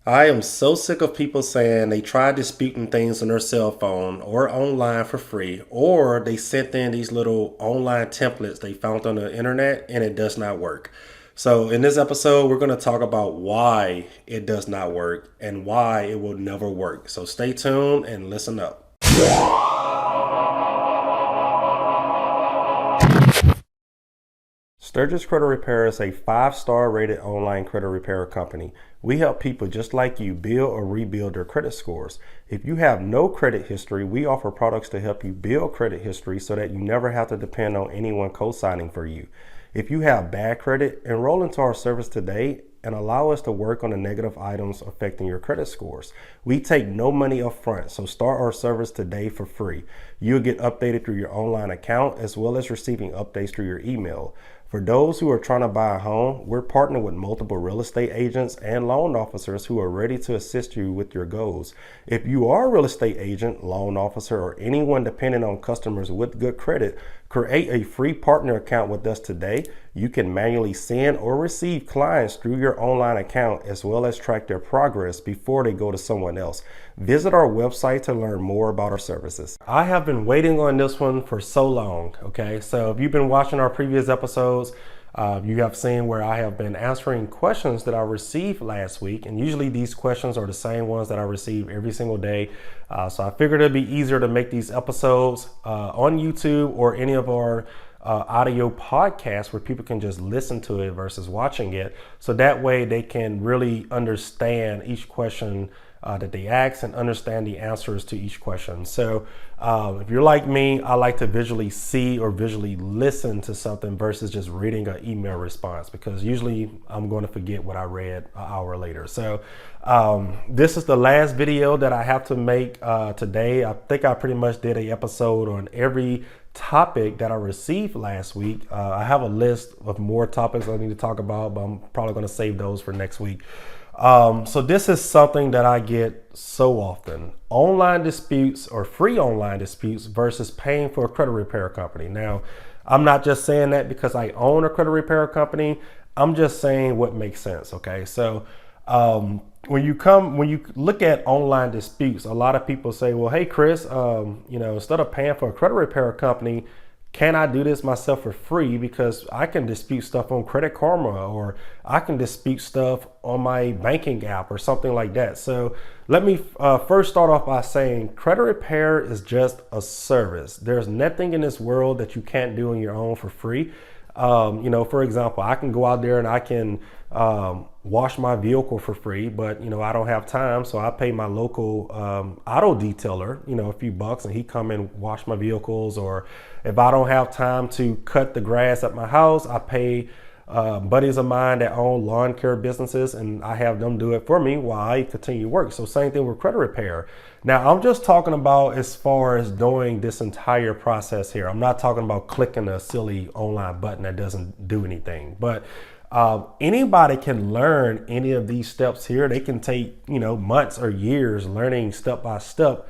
I am so sick of people saying they tried disputing things on their cell phone or online for free, or they sent in these little online templates they found on the internet and it does not work. So, in this episode, we're going to talk about why it does not work and why it will never work. So, stay tuned and listen up. Sturgis Credit Repair is a 5-star rated online credit repair company. We help people just like you build or rebuild their credit scores. If you have no credit history, we offer products to help you build credit history so that you never have to depend on anyone co-signing for you. If you have bad credit, enroll into our service today and allow us to work on the negative items affecting your credit scores. We take no money up front, so start our service today for free. You'll get updated through your online account as well as receiving updates through your email. For those who are trying to buy a home, we're partnered with multiple real estate agents and loan officers who are ready to assist you with your goals. If you are a real estate agent, loan officer, or anyone dependent on customers with good credit, create a free partner account with us today. You can manually send or receive clients through your online account as well as track their progress before they go to someone else. Visit our website to learn more about our services. I have been waiting on this one for so long, okay? So if you've been watching our previous episodes, you have seen where I have been answering questions that I received last week, and usually these questions are the same ones that I receive every single day. So I figured it'd be easier to make these episodes on YouTube or any of our audio podcasts where people can just listen to it versus watching it. So that way they can really understand each question that they ask and understand the answers to each question. So if you're like me, I like to visually see or visually listen to something versus just reading an email response, because usually I'm going to forget what I read an hour later. So this is the last video that I have to make today. I think I pretty much did an episode on every topic that I received last week. I have a list of more topics I need to talk about, but I'm probably going to save those for next week. So this is something that I get so often: online disputes or free online disputes versus paying for a credit repair company. Now, I'm not just saying that because I own a credit repair company. I'm just saying what makes sense. Okay. So, when you look at online disputes, a lot of people say, well, hey, Chris, instead of paying for a credit repair company, can I do this myself for free? Because I can dispute stuff on Credit Karma, or I can dispute stuff on my banking app or something like that. So let me first start off by saying credit repair is just a service. There's nothing in this world that you can't do on your own for free. For example, I can go out there and I can wash my vehicle for free, but I don't have time, so I pay my local auto detailer a few bucks, and he come and wash my vehicles. Or if I don't have time to cut the grass at my house, I pay buddies of mine that own lawn care businesses, and I have them do it for me while I continue work. So same thing with credit repair. Now, I'm just talking about as far as doing this entire process here. I'm not talking about clicking a silly online button that doesn't do anything. But anybody can learn any of these steps here. They can take months or years learning step by step,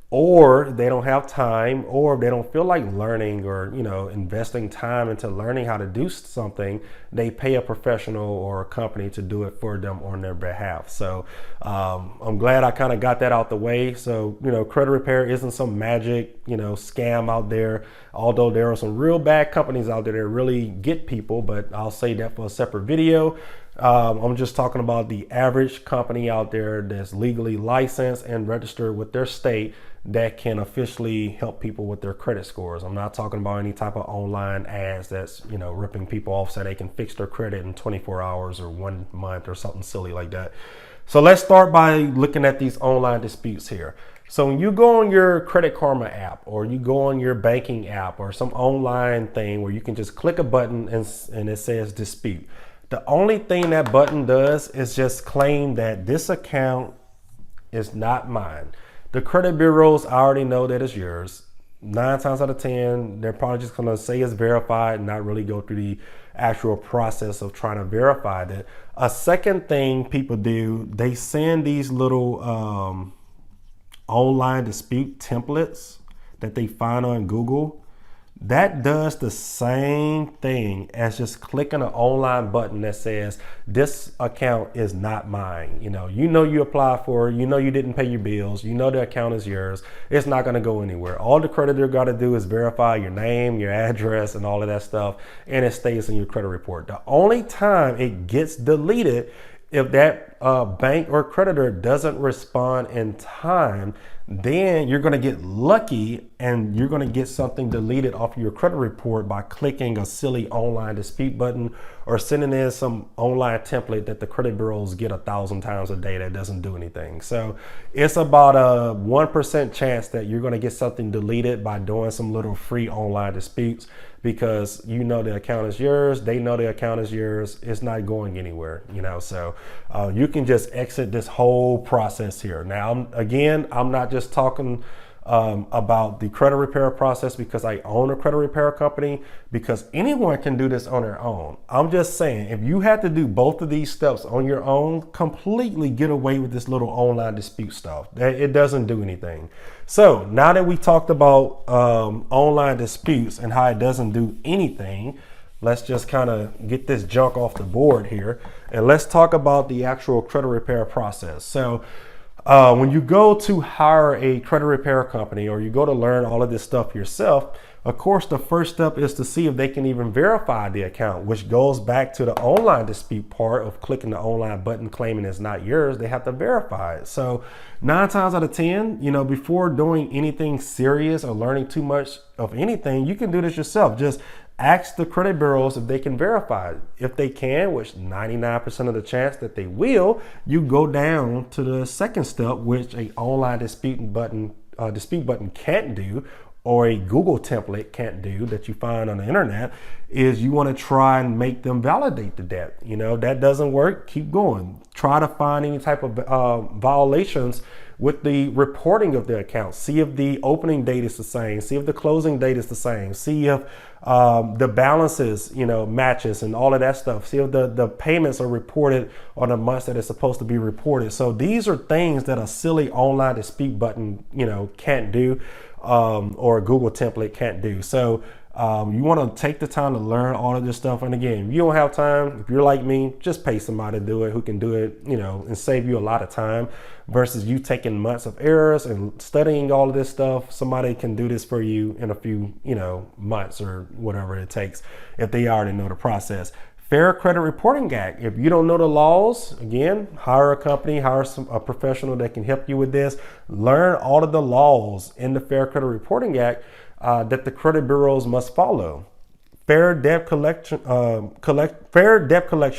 or they don't have time, or they don't feel like learning or investing time into learning how to do something. They pay a professional or a company to do it for them on their behalf. So I'm glad I kind of got that out the way. So credit repair isn't some magic scam out there, although there are some real bad companies out there that really get people, but I'll say that for a separate video. I'm just talking about the average company out there that's legally licensed and registered with their state that can officially help people with their credit scores. I'm not talking about any type of online ads that's ripping people off so they can fix their credit in 24 hours or 1 month or something silly like that. So let's start by looking at these online disputes here. So when you go on your Credit Karma app, or you go on your banking app, or some online thing where you can just click a button and it says dispute, the only thing that button does is just claim that this account is not mine. The credit bureaus already know that it's yours. 9 times out of 10, they're probably just going to say it's verified and not really go through the actual process of trying to verify that. A second thing people do, they send these little online dispute templates that they find on Google That does the same thing as just clicking an online button that says this account is not mine. You apply for it, you didn't pay your bills, the account is yours. It's not going to go anywhere. All the creditor got to do is verify your name, your address, and all of that stuff, and it stays in your credit report. The only time it gets deleted if that bank or creditor doesn't respond in time, then you're going to get lucky and you're going to get something deleted off your credit report by clicking a silly online dispute button or sending in some online template that the credit bureaus get 1,000 times a day that doesn't do anything. So it's about a 1% chance that you're going to get something deleted by doing some little free online disputes, because the account is yours, they know the account is yours, it's not going anywhere, so you can just exit this whole process here. Now, again, I'm not just talking about the credit repair process because I own a credit repair company, because anyone can do this on their own. I'm just saying, if you had to do both of these steps on your own, completely get away with this little online dispute stuff. It doesn't do anything. So now that we talked about online disputes and how it doesn't do anything, let's just kind of get this junk off the board here, and let's talk about the actual credit repair process. So when you go to hire a credit repair company, or you go to learn all of this stuff yourself, of course, the first step is to see if they can even verify the account, which goes back to the online dispute part of clicking the online button claiming it's not yours. They have to verify it. So 9 times out of 10, before doing anything serious or learning too much of anything, you can do this yourself. Just ask the credit bureaus if they can verify it. If they can, which 99% of the chance that they will, you go down to the second step, which a online dispute button can't do, or a Google template can't do, that you find on the internet, is you want to try and make them validate the debt. That doesn't work, keep going. Try to find any type of violations with the reporting of the account. See if the opening date is the same. See if the closing date is the same. See if the balances, matches and all of that stuff. See if the payments are reported on the months that it's supposed to be reported. So these are things that a silly online dispute button, can't do, or a Google template can't do. So you want to take the time to learn all of this stuff. And again, if you don't have time, if you're like me, just pay somebody to do it who can do it, and save you a lot of time, versus you taking months of errors and studying all of this stuff. Somebody can do this for you in a few, months or whatever it takes, if they already know the process. Fair Credit Reporting Act. If you don't know the laws, again, hire a company, hire a professional that can help you with this. Learn all of the laws in the Fair Credit Reporting Act that the credit bureaus must follow. Fair Debt Collection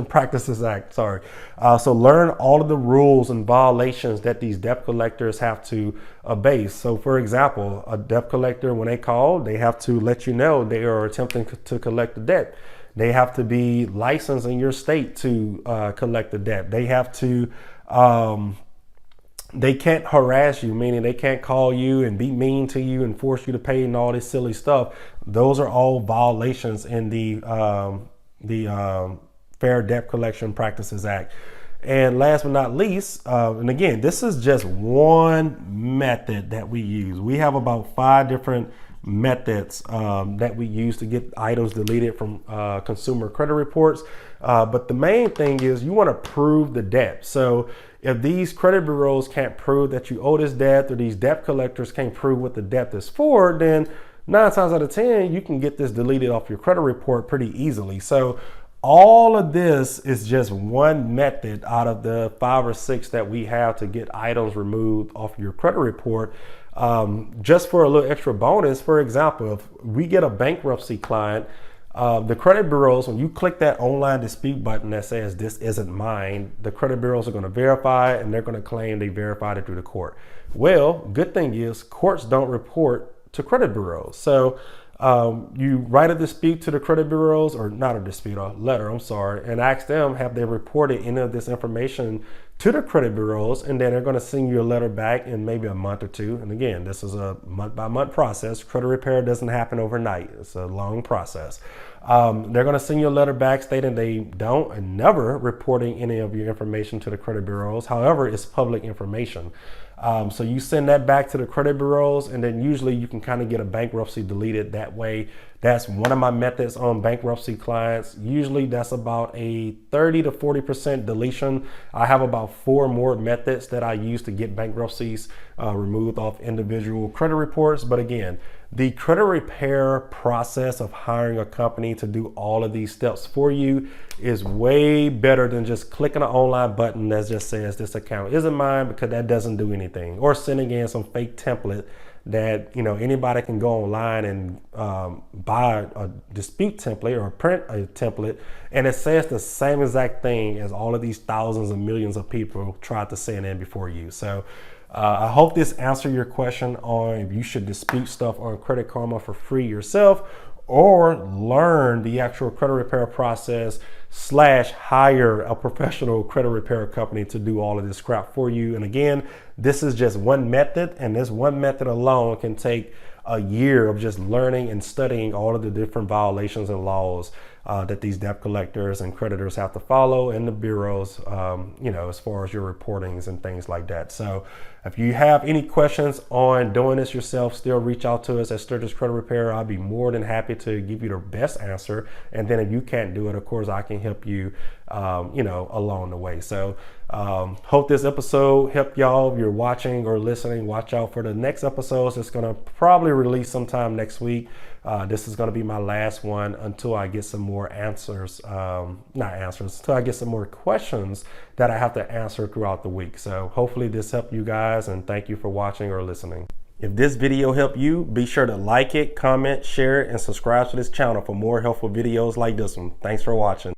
Practices Act. So learn all of the rules and violations that these debt collectors have to obey. So, for example, a debt collector, when they call, they have to let you know they are attempting to collect the debt. They have to be licensed in your state to collect the debt. They have to, they can't harass you, meaning they can't call you and be mean to you and force you to pay and all this silly stuff. Those are all violations in the Fair Debt Collection Practices Act. And last but not least, and again, this is just one method that we use. We have about 5 different methods that we use to get items deleted from consumer credit reports. But the main thing is you want to prove the debt. So if these credit bureaus can't prove that you owe this debt, or these debt collectors can't prove what the debt is for, then 9 times out of 10, you can get this deleted off your credit report pretty easily. So all of this is just one method out of the 5 or 6 that we have to get items removed off your credit report. Just for a little extra bonus, for example, if we get a bankruptcy client, the credit bureaus, when you click that online dispute button that says this isn't mine, the credit bureaus are going to verify it, and they're going to claim they verified it through the court. Well, good thing is courts don't report to credit bureaus. So you write a dispute to the credit bureaus, or not a dispute, a letter, and ask them, have they reported any of this information to the credit bureaus, and then they're going to send you a letter back in maybe a month or two. And again, this is a month by month process. Credit repair doesn't happen overnight. It's a long process. They're going to send you a letter back stating they don't and never reporting any of your information to the credit bureaus. However, it's public information. So you send that back to the credit bureaus, and then usually you can kind of get a bankruptcy deleted that way. That's one of my methods on bankruptcy clients. Usually that's about a 30 to 40% deletion. I have about 4 more methods that I use to get bankruptcies removed off individual credit reports. But again, the credit repair process of hiring a company to do all of these steps for you is way better than just clicking an online button that just says this account isn't mine, because that doesn't do anything, or sending in some fake template that anybody can go online and buy a dispute template or print a template, and it says the same exact thing as all of these thousands and millions of people tried to send in before you. So I hope this answered your question on if you should dispute stuff on Credit Karma for free yourself, or learn the actual credit repair process / hire a professional credit repair company to do all of this crap for you. And again, this is just one method, and this one method alone can take a year of just learning and studying all of the different violations and laws that these debt collectors and creditors have to follow, and the bureaus, as far as your reportings and things like that. So if you have any questions on doing this yourself, still reach out to us at Sturgis Credit Repair. I'll be more than happy to give you the best answer. And then if you can't do it, of course, I can help you, along the way. So hope this episode helped y'all. If you're watching or listening, watch out for the next episodes. It's going to probably release sometime next week. This is going to be my last one until I get some more answers, until I get some more questions that I have to answer throughout the week. So hopefully this helped you guys, and thank you for watching or listening. If this video helped you, be sure to like it, comment, share it, and subscribe to this channel for more helpful videos like this one. Thanks for watching.